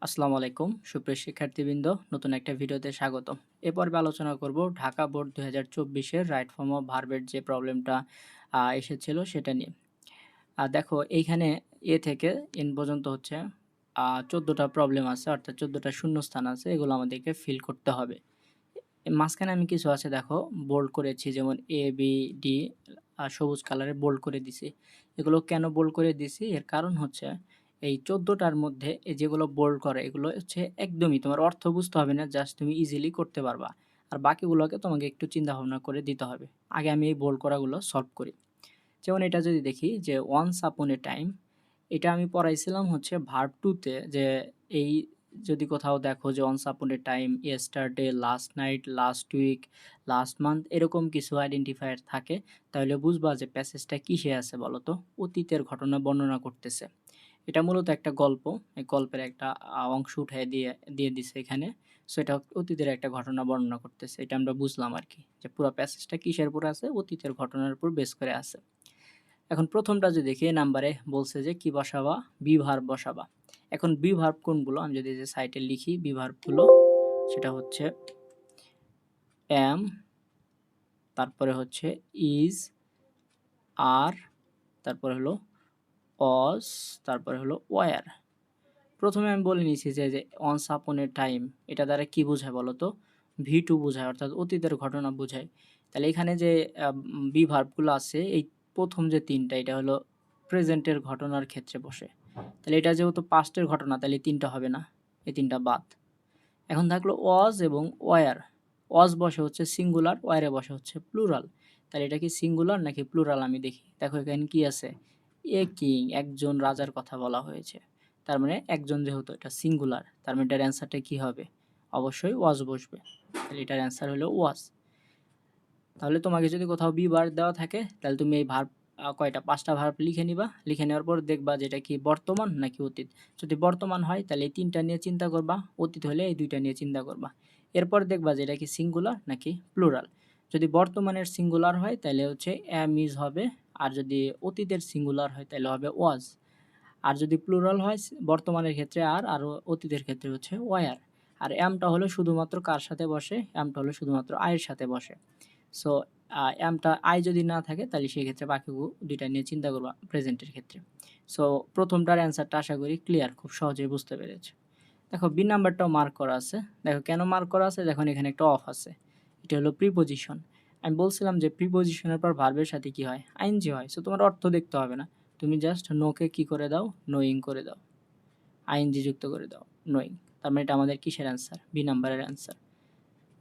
আসসালামু আলাইকুম সুপ্রিয় শিক্ষার্থীবৃন্দ, নতুন একটা ভিডিওতে স্বাগতম। এ পর্বে আলোচনা করব ঢাকা বোর্ড 2024 এর রাইট ফর্ম অফ ভার্বের যে প্রবলেমটা এসেছিল সেটা নিয়ে। দেখো এইখানে এ থেকে এন পর্যন্ত হচ্ছে 14টা প্রবলেম আছে, অর্থাৎ 14টা শূন্যস্থান আছে, এগুলো আমাদেরকে ফিল করতে হবে। মাঝখানে আমি কিছু আছে দেখো বোল্ড করেছি, যেমন এ বি ডি সবুজ কালারে বোল্ড করে দিছি। এগুলো কেন বোল্ড করে দিছি, এর কারণ হচ্ছে এই 14টার মধ্যে এই যেগুলো বোল্ড করে এগুলো হচ্ছে একদমই তোমার অর্থ বুঝতে হবে না, জাস্ট তুমি ইজিলি করতে পারবা। আর বাকিগুলোকে তোমাকে একটু চিন্তা ভাবনা করে দিতে হবে। আগে আমি এই বোল্ড করাগুলো সলভ করি। যেমন এটা যদি দেখি যে ওয়ান্স আপন এ টাইম, এটা আমি পড়াইছিলাম হচ্ছে ভার্ব টুতে, যে এই যদি কোথাও দেখো যে once upon a time, yesterday, last night, last week, last month, এরকম কিছু আইডেন্টিফায়ার থাকে, তাহলে বুঝবা যে প্যাসেজটা কিসে আছে বলো তো, অতীতের ঘটনা বর্ণনা করতেছে। এটা মূলত একটা গল্প, এই গল্পের একটা অংশ উঠে দিয়ে দিয়ে দিছে এখানে। সো এটা অতীতের একটা ঘটনা বর্ণনা করতেছে, এটা আমরা বুঝলাম আর কি, যে পুরো প্যাসেজটা কিসের উপর আছে, অতীতের ঘটনার উপর বেস করে আছে। এখন প্রথমটা যদি দেখি, নাম্বারে বলছে যে কি বসাবা, বি ভার্ব বসাবা। এখন বি ভার্ব কোনগুলো, আমি যদি যে সাইটে লিখি বি ভার্বগুলো, সেটা হচ্ছে এম, তারপরে হচ্ছে ইজ, আর, তারপরে হলো অস, তারপরে হলো ওয়ার। প্রথমে আমি বলে নিয়েছি যে অনস আপন এ টাইম, এটা দ্বারা কি বোঝায় বলো তো, ভি টু বোঝায়, অর্থাৎ অতীতের ঘটনা বোঝায়। তাহলে এখানে যে বি ভার্বগুলো আছে, এই প্রথম যে তিনটা, এটা হলো প্রেজেন্টের ঘটনার ক্ষেত্রে বসে। তাহলে এটা যেহেতু পাস্টের ঘটনা, তাহলে তিনটা হবে না, এই তিনটা বাদ। এখন থাকলো ওয়াজ এবং ওয়ার। ওয়াজ বসে হচ্ছে সিঙ্গুলার, ওয়ারে বসে হচ্ছে প্লুরাল। তাহলে এটা কি সিঙ্গুলার নাকি প্লুরাল আমি দেখি। দেখো এখানে কি আছে, এ কিং, একজন রাজার কথা বলা হয়েছে। তার মানে একজন, যেহেতু এটা সিঙ্গুলার, তার মানে এটার অ্যান্সারটা কী হবে, অবশ্যই ওয়াজ বসবে। তাহলে এটার অ্যান্সার হলো ওয়াজ। তাহলে তোমাকে যদি কোথাও বি ভার্ব দেওয়া থাকে, তাহলে তুমি এই ভার্ব কয়টা, 5টা ভার্ব লিখে নিবা। লিখে নেওয়ার পর দেখবা যেটা কি বর্তমান নাকি অতীত। যদি বর্তমান হয় তাহলে এই 3টা নিয়ে চিন্তা করবা, অতীত হলে এই 2টা নিয়ে চিন্তা করবা। এরপর দেখবা যে এটা কি সিঙ্গুলার নাকি প্লুরাল। যদি বর্তমানের সিঙ্গুলার হয় তাহলে হচ্ছে অ্যাম ইজ হবে, আর যদি অতীতের সিঙ্গুলার হয় তাহলে হবে ওয়াজ। আর যদি প্লুরাল হয় বর্তমানের ক্ষেত্রে আর অতীতের ক্ষেত্রে হচ্ছে ওয়ার। আর অ্যামটা হলো শুধুমাত্র কার সাথে বসে, অ্যামটা হলো শুধুমাত্র আয়ের সাথে বসে। সো অ্যামটা আই যদি না থাকে তাহলে সেই ক্ষেত্রে বাকি দুইটা নিয়ে চিন্তা করবা প্রেজেন্টের ক্ষেত্রে। সো প্রথমটার অ্যান্সারটা আশা করি ক্লিয়ার, খুব সহজেই বুঝতে পেরেছো। দেখো বি নাম্বারটাও মার্ক করা আছে। দেখো কেন মার্ক করা আছে, দেখুন এখানে একটা অফ আছে, এটা হলো প্রিপোজিশন। আমি বলছিলাম যে প্রিপোজিশনের পর ভার্বের সাথে কি হয়, আইএনজি হয়। সো তোমার অর্থ দেখতে হবে না, তুমি জাস্ট নোকে কি করে দাও, নোয়িং করে দাও, আইএনজি যুক্ত করে দাও, নোয়িং। তার মানে এটা আমাদের কিসের অ্যান্সার, বি নাম্বারের অ্যান্সার।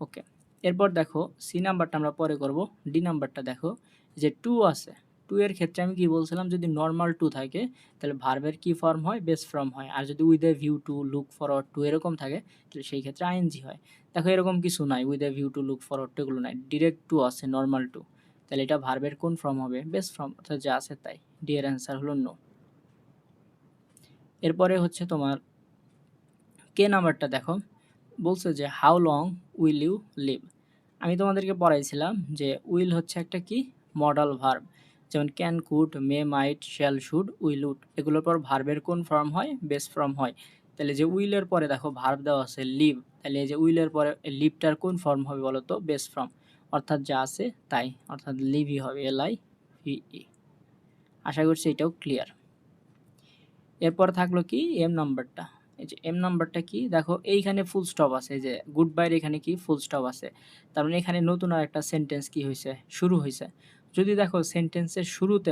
ওকে, এরপর দেখো সি নাম্বারটা আমরা পরে করব। ডি নাম্বারটা দেখো যে টু আছে, টু এর ক্ষেত্রে আমি কি বলছিলাম, যদি নর্মাল টু থাকে তাহলে ভার্বের কি ফর্ম হয়, বেস ফর্ম হয়। আর যদি with a view to, look forward to এরকম থাকে তাহলে সেই ক্ষেত্রে আইএনজি হয়। দেখো এরকম কিছু নাই, with a view to, look forward to এগুলো নাই, ডিরেক্ট টু আছে, নর্মাল টু। তাহলে এটা ভার্বের কোন ফর্ম হবে, বেস ফর্ম, অর্থাৎ যা আছে তাই। ডি এর অ্যান্সার হলো নো। এরপরে হচ্ছে তোমার কে নাম্বারটা দেখো, বলছে যে how long will you live. আমি তোমাদেরকে পড়াইছিলাম যে উইল হচ্ছে একটা কি, মডাল ভার্ব। যেমন can, could, may, might, shall, should, will, would, এগুলোর পর ভার্বের কোন ফর্ম হয়, বেস ফর্ম হয়। তাহলে যে উইলের পরে দেখো ভার্ব দেওয়া আছে লিভ, তাহলে এই যে উইলের পরে লিভটার কোন ফর্ম হবে বলো তো, বেস ফর্ম, অর্থাৎ যা আছে তাই, অর্থাৎ লিভই হবে, LIVE। আশা করছি এটাও ক্লিয়ার। এরপর থাকলো কি এম নাম্বারটা। এই যে এম নাম্বারটা কি, দেখো এইখানে ফুল স্টপ আছে, এই যে গুড বাইয়ের এখানে কি ফুল স্টপ আছে। তার মানে এখানে নতুন আর একটা সেন্টেন্স কি হয়েছে, শুরু হয়েছে। যদি দেখো সেন্টেন্সের শুরুতে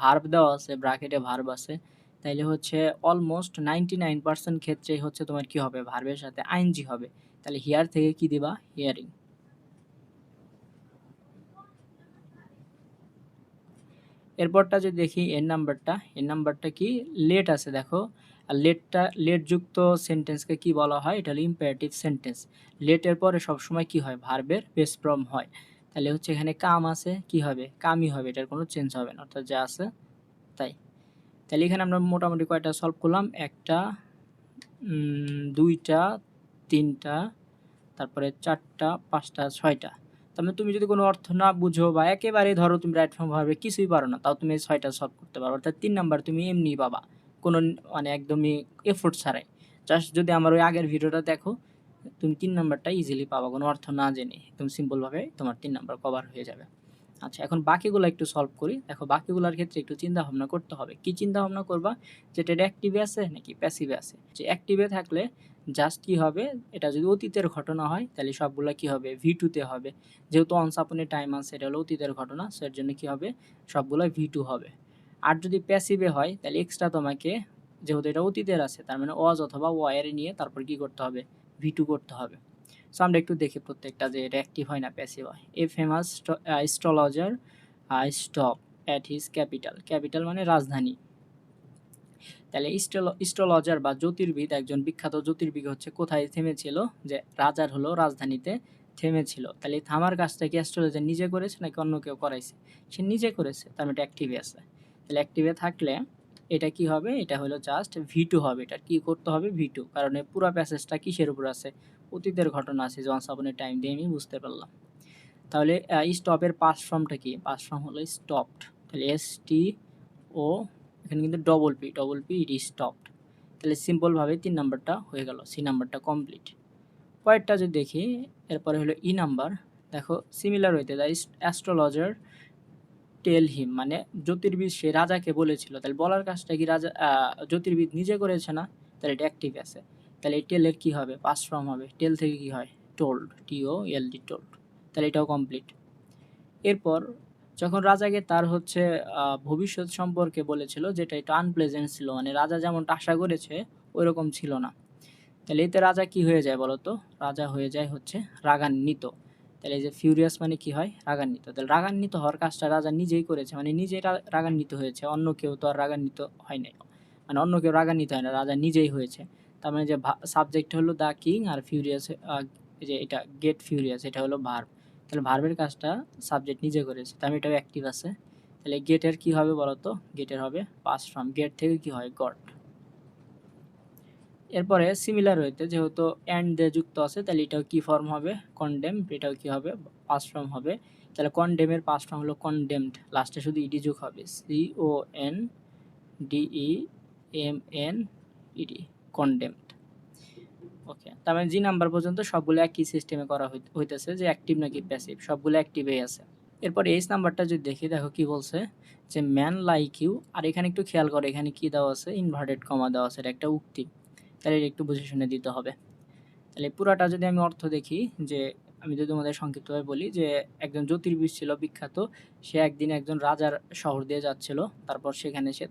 ভার্ব দেওয়া আছে, ব্র্যাকেটে ভার্ব আছে, তাইলে হচ্ছে অলমোস্ট 99% ক্ষেত্রেই হচ্ছে তোমার কি হবে, ভার্বের সাথে আইএনজি হবে। তাহলে হিয়ার থেকে কি দিবা, হিয়ারিং। এরপরটা যদি দেখি এর নাম্বারটা, এর নাম্বারটা কি, লেট আছে দেখো। আর লেট যুক্ত সেন্টেন্সকে কি বলা হয়, এটা হলো ইম্পারেটিভ সেন্টেন্স। লেটের পরে সবসময় কি হয়, ভার্বের বেস ফর্ম হয়। তাহলে হচ্ছে এখানে কাম আছে, কি হবে, কামই হবে, এটার কোনো চেঞ্জ হবে না, অর্থাৎ যা আছে তাই। তাহলে এখানে আমরা মোটামুটি কয়টা সলভ করলাম, একটা, দুইটা, তিনটা, তারপরে 4টা, 5টা, 6টা। তার মানে তুমি যদি কোনো অর্থ না বুঝো বা একেবারেই ধরো তুমি রাইট ফর্ম ভাবে কিছুই পারো না, তাও তুমি এই 6টা সলভ করতে পারো। অর্থাৎ 3 নাম্বার তুমি এমনিই পাবা, কোনো মানে একদমই এফোর্ট ছাড়াই। জাস্ট যদি আমার ওই আগের ভিডিওটা দেখো, তুমি 3 নাম্বারটা ইজিলি পাবা কোনো অর্থ না জেনে। একদম সিম্পলভাবে তোমার 3 নাম্বার কভার হয়ে যাবে। আচ্ছা, এখন বাকিগুলো একটু সলভ করি। দেখো বাকিগুলোর ক্ষেত্রে একটু চিন্তা ভাবনা করতে হবে। কি চিন্তা ভাবনা করবা? যেটা এটা অ্যাক্টিভে আছে নাকি প্যাসিভে আছে? যে অ্যাক্টিভে থাকলে জাস্ট কি হবে, এটা যদি অতীতের ঘটনা হয় তাহলে সবগুলা কি হবে, V2 তে হবে। যেহেতু অনস আপন এ টাইম আছে, এটা হলো অতীতের ঘটনা, সো এর জন্য কি হবে, সবগুলা V2 হবে। আর যদি প্যাসিভে হয় তাহলে এক্সট্রা তোমাকে, যেহেতু এটা অতীতের আছে তার মানে ওয়াজ অথবা ওয়ার নিয়ে তারপর কি করতে হবে, V2 করতে হবে। সো আমরা একটু দেখি প্রত্যেকটা যে এটা অ্যাক্টিভ হয় না প্যাসিভ হয়। A famous astrologer stop at his capital. Capital মানে রাজধানী। তাহলে অ্যাস্ট্রোলজার বা জ্যোতির্বিদ, একজন বিখ্যাত জ্যোতির্বিদ হচ্ছে কোথায় থেমেছিল, যে রাজার হলো রাজধানীতে থেমেছিল। তাহলে এই থামার কাজটা কি অ্যাস্ট্রোলজার নিজে করেছে নাকি অন্য কেউ করাইছে? সে নিজে করেছে, তার মানে এটা অ্যাক্টিভে আছে। তাহলে অ্যাক্টিভে থাকলে এটা কি হবে, এটা হলো জাস্ট V2 হবে। এটা কি করতে হবে, V2, কারণ এই পুরো প্যাসেজটা কিসের উপর আছে, অতীতের ঘটনা আছে, ওয়ান্স আপন এ টাইম দিয়ে আমি বুঝতে পারলাম। তাহলে স্টপের পাস্ট ফর্মটা কি, পাস্ট ফর্ম হলো স্টপড। তাহলে STO, এখানে কিন্তু ডবল পি ইট স্টপড। তাহলে সিম্পলভাবে 3 নাম্বারটা হয়ে গেল, সি নাম্বারটা কমপ্লিট। পরেরটা যদি দেখি, এরপরে হলো ই নাম্বার। দেখো সিমিলার হইতে দ্য অ্যাস্ট্রোলজার টেল হিম, মানে জ্যোতির্বিদ সে রাজাকে বলেছিল। তাহলে বলার কাজটা কি রাজা জ্যোতির্বিদ নিজে করেছে না, তাহলে এটা অ্যাক্টিভ আছে। তাহলে এই টেলের কী হবে, পাস্ট ফর্ম হবে। টেল থেকে কি হয়, টোল্ড, TOLD, টোল্ড। তাহলে এটাও কমপ্লিট। এরপর যখন রাজাকে তার হচ্ছে ভবিষ্যৎ সম্পর্কে বলেছিল, যেটা একটু আনপ্লেজেন্ট ছিল, মানে রাজা যেমনটা আশা করেছে ওইরকম ছিল না। তাহলে এতে রাজা কি হয়ে যায় বলো তো, রাজা হয়ে যায় হচ্ছে রাগান্বিত। তাহলে এই যে ফিউরিয়াস মানে কি হয়, রাগান্বিত। তাহলে রাগান্বিত হওয়ার কাজটা রাজা নিজেই করেছে, মানে নিজেই রাগান্বিত হয়েছে, অন্য কেউ তো আর রাগান্বিত হয় নাই। মানে অন্য কেউ রাগান্বিত হয় না, রাজা নিজেই হয়েছে। তার মানে যে সাবজেক্ট হলো দ্য কিং, আর ফিউরিয়াস, যে এটা গেট ফিউরিয়াস, এটা হলো ভার্ব। তাহলে ভার্বের কাজটা সাবজেক্ট নিজে করেছে, তার মানে এটাও অ্যাক্টিভ আছে। তাহলে গেটের কি হবে বলো তো, গেটের হবে পাস্ট ফর্ম। গেট থেকে কি হয়, গট। এরপরে সিমিলার হইতে যেহেতু অ্যান্ড দিয়ে যুক্ত আছে, তাহলে এটাও কি ফর্ম হবে, কন্ডেম। এটাও কি হবে, পাস্ট ফর্ম হবে। তাহলে কন্ডেমের পাস্ট ফর্ম হলো কন্ডেমড, লাস্টে শুধু ইডি যোগ হবে, CONDEMNED, কন্ডেমড। ওকে, তার মানে জি নাম্বার পর্যন্ত সবগুলো একই সিস্টেমে করা হইতেছে, যে অ্যাক্টিভ নাকি প্যাসিভ, সবগুলো অ্যাক্টিভেই আছে। এরপর এইচ নাম্বারটা যদি দেখি, দেখো কি বলছে, যে ম্যান লাইক ইউ। আর এখানে একটু খেয়াল করো, এখানে কি দেওয়া আছে, ইনভার্টেড কমা দেওয়া আছে, এটা একটা উক্তি। তাহলে একটু বুঝে শুনে দিতে হবে। তাহলে পুরাটা যদি আমি অর্থ দেখি, যে আমি যদি তোমাদের সংক্ষিপ্তভাবে বলি, যে একজন জ্যোতির্বিদ ছিল বিখ্যাত, সে একদিন একজন রাজার শহর দিয়ে যাচ্ছিল, তারপর সেখানে সে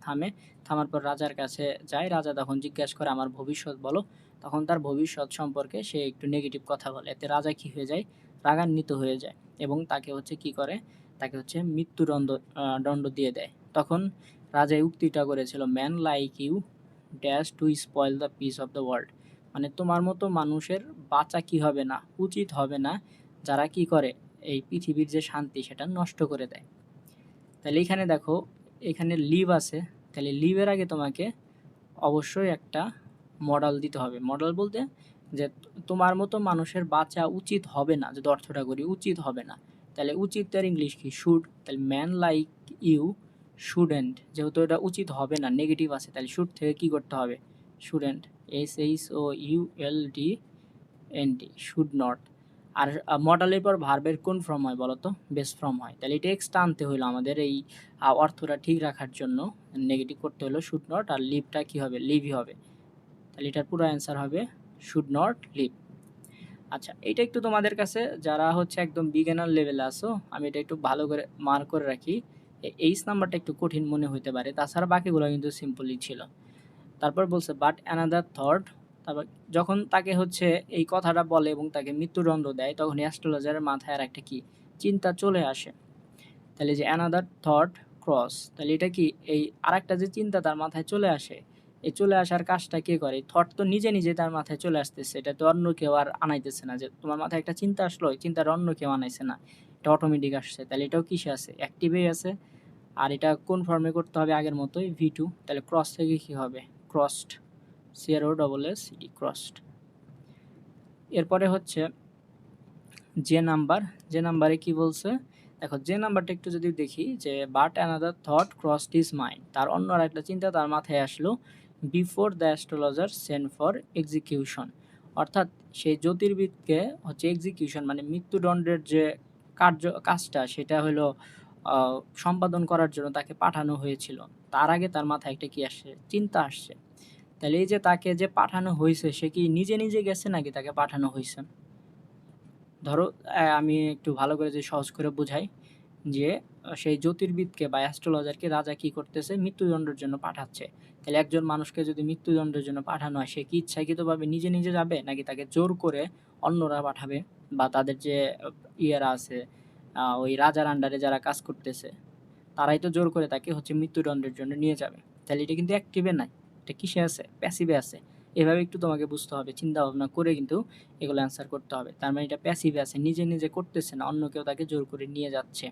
থামার পর রাজার কাছে যায়। রাজা তখন জিজ্ঞাসা করে আমার ভবিষ্যৎ বলো। তখন তার ভবিষ্যৎ সম্পর্কে সে একটু নেগেটিভ কথা বলে, এতে রাজা কি হয়ে যায়, রাগান্বিত হয়ে যায়, এবং তাকে হচ্ছে কি করে, তাকে হচ্ছে দণ্ড দিয়ে দেয়। তখন রাজা উক্তিটা করেছিল, man like you dash to spoil the peace of the world, মানে তোমার মতো মানুষের বাঁচা কি হবে না, উচিত হবে না, যারা কি করে এই পৃথিবীর যে শান্তি সেটা নষ্ট করে দেয়। তাহলে এখানে দেখো, এখানে লিভ আছে, তাহলে লিভের আগে তোমাকে অবশ্যই একটা মডেল দিতে হবে। মডেল বলতে যে তোমার মতো মানুষের বাঁচা উচিত হবে না, যদি অর্থটা করি উচিত হবে না, তাহলে উচিত তার ইংলিশ কি, শুড। তাহলে ম্যান লাইক ইউ শুডেন্ট, যেহেতু এটা উচিত হবে না, নেগেটিভ আছে, তাহলে শুড থেকে কি করতে হবে, শুডেন্ট, SHOULDNT, শুড নট। আর মডেলের পর ভার্বের কোন ফর্ম হয় বলো তো, বেস ফর্ম হয়। তাহলে এটা এক্সট্রা আনতে হলো আমাদের এই অর্থটা ঠিক রাখার জন্য, নেগেটিভ করতে হলো শুড নট, আর লিভটা কি হবে, লিভই হবে। তাহলে এটার পুরো অ্যান্সার হবে শুড নট লিভ। আচ্ছা, এটা একটু তোমাদের কাছে যারা হচ্ছে একদম বিগিনার লেভেলে আসো, আমি এটা একটু ভালো করে মার্ক করে রাখি। এইচ নাম্বারটা একটু কঠিন মনে হতে পারে, তাছাড়া বাকিগুলো কিন্তু সিম্পলই ছিল। তারপর বলছে বাট অ্যানাদার থট, তারপর যখন তাকে হচ্ছে এই কথাটা বলে এবং তাকে মৃত্যুদণ্ড দেয়, তখন অ্যাস্ট্রোলজারের মাথায় আর একটা কি চিন্তা চলে আসে। তাহলে যে অ্যানাদার থট ক্রস, তাহলে এটা কি, এই আরেকটা যে চিন্তা তার মাথায় চলে আসে, এই চলে আসার কাজটা কে করে, থট তো নিজে নিজে তার মাথায় চলে আসতেছে, এটা তো অন্য কেউ আর আনাইতেছে না। যে তোমার মাথায় একটা চিন্তা আসলো, এই চিন্তাটা অন্য কেউ আনাইছে না, এটা অটোমেটিক আসছে। তাহলে এটাও কিসে আছে, অ্যাক্টিভেই আছে। আর এটা কোন ফর্মে করতে হবে, আগের মতোই V2। তাহলে ক্রস থেকে কি হবে, ক্রসড, CROSSED, ক্রসড। এরপরে হচ্ছে যে নাম্বার, যে নাম্বারে কি বলছে, দেখো যে নাম্বারটা একটু যদি দেখি, যে but another thought crossed his mind, তার অন্য আর একটা চিন্তা তার মাথায় আসলো, before the astrologer send for execution. অর্থাৎ সেই জ্যোতির্বিদকে হচ্ছে এক্সিকিউশন মানে মৃত্যুদণ্ডের যে কাজটা সেটা হলো সম্পাদন করার জন্য তাকে পাঠানো হয়েছিল। তার আগে তার মাথায় একটা কি আসছে, চিন্তা আসছে। তাহলে এই যে তাকে যে পাঠানো হয়েছে সে কি নিজে নিজে গেছে নাকি তাকে পাঠানো হয়েছে? ধরো আমি একটু ভালো করে যে সহজ করে বুঝাই যে সেই জ্যোতির্বিদকে বা অ্যাস্ট্রোলজারকে রাজা কি করতেছে, মৃত্যুদণ্ডের জন্য পাঠাচ্ছে। তাহলে একজন মানুষকে যদি মৃত্যুদণ্ডের জন্য পাঠানো হয় সে কি ইচ্ছাকৃতভাবে নিজে নিজে যাবে নাকি তাকে জোর করে অন্যরা পাঠাবে বা তাদের যে ইয়েরা আছে ওই রাজার আন্ডারে যারা কাজ করতেছে তারাই তো জোর করে তাকে হচ্ছে মৃত্যুদণ্ডের জন্য নিয়ে যাবে। তাহলে এটা কিন্তু অ্যাক্টিভে নাই, এটা কিসে আছে, প্যাসিভে আছে। এভাবে একটু তোমাকে বুঝতে হবে, চিন্তা ভাবনা করে কিন্তু এগুলো অ্যান্সার করতে হবে। তার মানে এটা প্যাসিভে আছে, নিজে নিজে করতেছে না, অন্য কেউ তাকে জোর করে নিয়ে যাচ্ছে।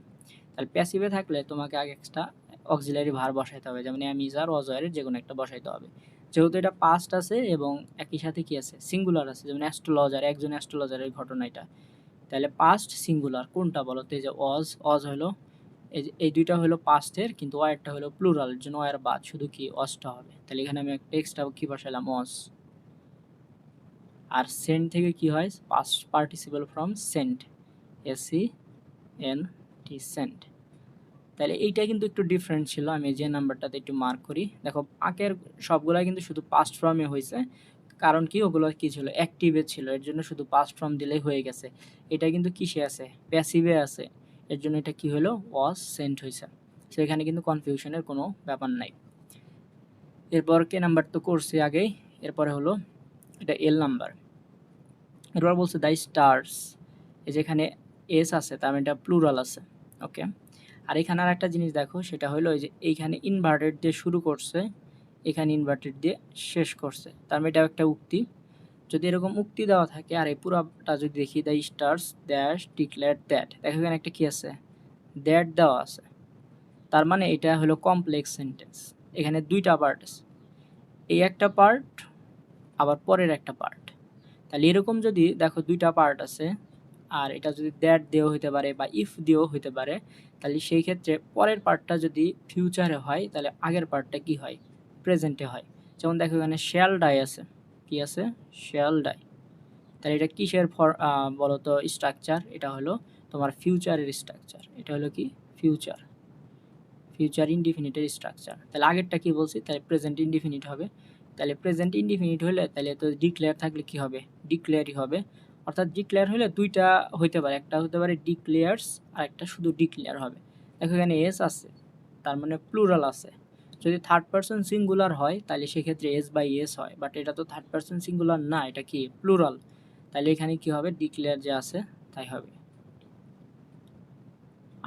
তাহলে প্যাসিভে থাকলে তোমাকে আগে একটা অক্সিলারি ভার বসাইতে হবে, যেমন অ্যামিজ আর অজয়ের যে কোনো একটা বসাইতে হবে। যেহেতু এটা পাস্ট আছে এবং একই সাথে কি আছে, সিঙ্গুলার আছে, যেমন অ্যাস্ট্রোলজার, একজন অ্যাস্ট্রোলজারের ঘটনা এটা। তাহলে পাস্ট সিঙ্গুলার কোনটা বলো তো? এই যে অজ হলো, এই দুইটা হলো পাস্টের, কিন্তু ওয়ারটা হলো প্লুরাল, এর জন্য ওয়ার বাদ, শুধু কি অসটা হবে। তাহলে এখানে আমি একটা এক্সট্রা কি বসাইলাম, অস। আর সেন্ট থেকে কি হয়, past participle from sent, SENT, sent. তাহলে এইটা কিন্তু একটু ডিফারেন্ট ছিল, আমি যে নাম্বারটাতে একটু মার্ক করি। দেখো আগের সবগুলাই কিন্তু শুধু পাস্ট ফর্মে হয়েছে, কারণ কি ওগুলো কি ছিল, অ্যাক্টিভে ছিল, এর জন্য শুধু পাস্ট ফর্ম দিলেই হয়ে গেছে। এটা কিন্তু কিসে আছে, প্যাসিভে আছে, এর জন্য এটা কি হলো, ওয়াজ সেন্ট হয়েছে। সো এখানে কিন্তু কনফিউশনের কোনো ব্যাপার নাই। এরপর কে নাম্বার তো করছি আগেই, এরপরে হলো এটা এল নাম্বার। এরপর বলছে দ্য স্টার্স, এই যেখানে এস আছে তার মানে এটা প্লুরাল আছে, ওকে। আর এখানে আর একটা জিনিস দেখো, সেটা হলো এই যে এইখানে ইনভার্টেড দিয়ে শুরু করছে, এখানে ইনভার্টেড দিয়ে শেষ করছে, তার মানে এটা একটা উক্তি। যদি এরকম উক্তি দেওয়া থাকে আর এই পুরাটা যদি দেখি, দ্য স্টার্স দ্যাশ ডিক্লেয়ার দ্যাট, দেখো এখানে একটা কি আছে, দ্যাট দেওয়া আছে, তার মানে এটা হলো কমপ্লেক্স সেন্টেন্স। এখানে দুইটা পার্ট আছে, এই একটা পার্ট আবার পরের একটা পার্ট। তাহলে এরকম যদি দেখো দুইটা পার্ট আছে আর এটা যদি দ্যাট দিয়েও হইতে পারে বা ইফ দিয়েও হইতে পারে, তাহলে সেই ক্ষেত্রে পরের পার্টটা যদি ফিউচারে হয় তাহলে আগের পার্টটা কি হয়, প্রেজেন্টে হয়। যেমন দেখো এখানে শ্যাল ডাই আছে, কি আছে, শ্যাল ডাই। তাহলে এটা কিসের বলো তো স্ট্রাকচার, এটা হলো তোমার ফিউচারের স্ট্রাকচার, এটা হলো কি ফিউচার, ফিউচার ইনডিফিনিটের স্ট্রাকচার। তাহলে আগেরটা কি বলছি, তাহলে প্রেজেন্ট ইনডিফিনিট হবে। তাহলে প্রেজেন্ট ইনডিফিনিট হলে তাহলে তো ডিক্লেয়ার থাকলে কি হবে, ডিক্লেয়ারই হবে। অর্থাৎ ডিক্লেয়ার হলে দুইটা হইতে পারে, একটা হতে পারে ডিক্লেয়ার্স আর একটা শুধু ডিক্লেয়ার হবে। দেখো এখানে এস আছে, তার মানে প্লুরাল আছে। যদি থার্ড পারসন সিঙ্গুলার হয় তাহলে সেক্ষেত্রে এস বাই এস হয়, বাট এটা তো থার্ড পারসন সিঙ্গুলার না, এটা কি প্লুরাল। তাহলে এখানে কি হবে, ডিক্লেয়ার যে আছে তাই হবে।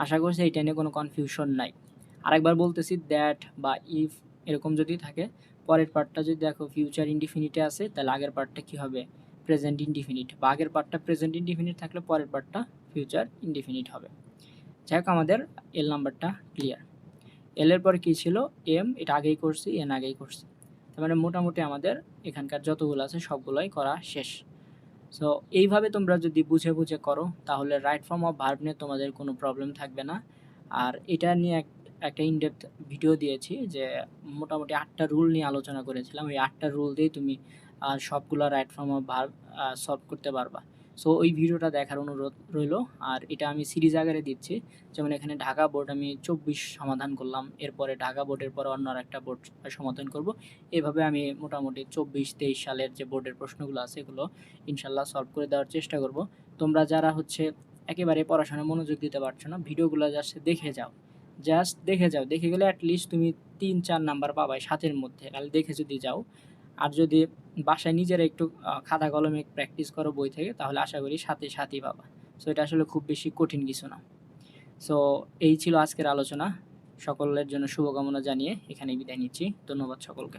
আশা করছি এইটা নিয়ে কোনো কনফিউশন নাই। আরেকবার বলতেছি, দ্যাট বা ইফ এরকম যদি থাকে, পরের পার্টটা যদি দেখো ফিউচার ইনডিফিনিটে আছে তাহলে আগের পার্টটা কি হবে, প্রেজেন্ট ইনডিফিনিট, বা আগের পার্টটা প্রেজেন্ট ইনডিফিনিট থাকলে পরের পার্টটা ফিউচার ইনডিফিনিট হবে। যাই হোক আমাদের এল নাম্বারটা ক্লিয়ার। এল এর পরে কী ছিল, এম, এটা আগেই করছি, এন আগেই করছি। তার মানে মোটামুটি আমাদের এখানকার যতগুলো আছে সবগুলোই করা শেষ। সো এইভাবে তোমরা যদি বুঝে বুঝে করো তাহলে রাইট ফর্ম অফ ভার্ব নিয়ে তোমাদের কোনো প্রবলেম থাকবে না। আর এটা নিয়ে একটা ইনডেপথ ভিডিও দিয়েছি, যে মোটামুটি 8টা রুল নিয়ে আলোচনা করেছিলাম, ওই 8টা রুল দিয়ে তুমি সবগুলো right form of verb solve করতে পারবা। সো ওই ভিডিওটা দেখার অনুরোধ রইল। আর এটা আমি সিরিজ আকারে দিচ্ছি, যেমন এখানে ঢাকা বোর্ড আমি 24 সমাধান করলাম, এরপরে ঢাকা বোর্ডের পরে অন্য একটা বোর্ড সমাধান করব। এভাবে আমি মোটামুটি 24-23 সালের যে বোর্ডের প্রশ্নগুলো আছে এগুলো ইনশাল্লাহ সলভ করে দেওয়ার চেষ্টা করব। তোমরা যারা হচ্ছে একেবারে পড়াশোনায় মনোযোগ দিতে পারছো না, ভিডিওগুলো জাস্ট দেখে যাও, জাস্ট দেখে যাও, দেখে গেলে অ্যাটলিস্ট তুমি 3-4 নাম্বার পাবাই 7-এর মধ্যে, তাহলে দেখে যদি যাও। আর যদি বাসায় নিজেরা একটু খাতা কলমে প্র্যাকটিস করো বই থেকে, তাহলে আশা করি 7-7ই পাবা। সো এটা আসলে খুব বেশি কঠিন কিছু না। সো এই ছিল আজকের আলোচনা। সকলের জন্য শুভকামনা জানিয়ে এখানেই বিদায় নিচ্ছি। ধন্যবাদ সকলকে।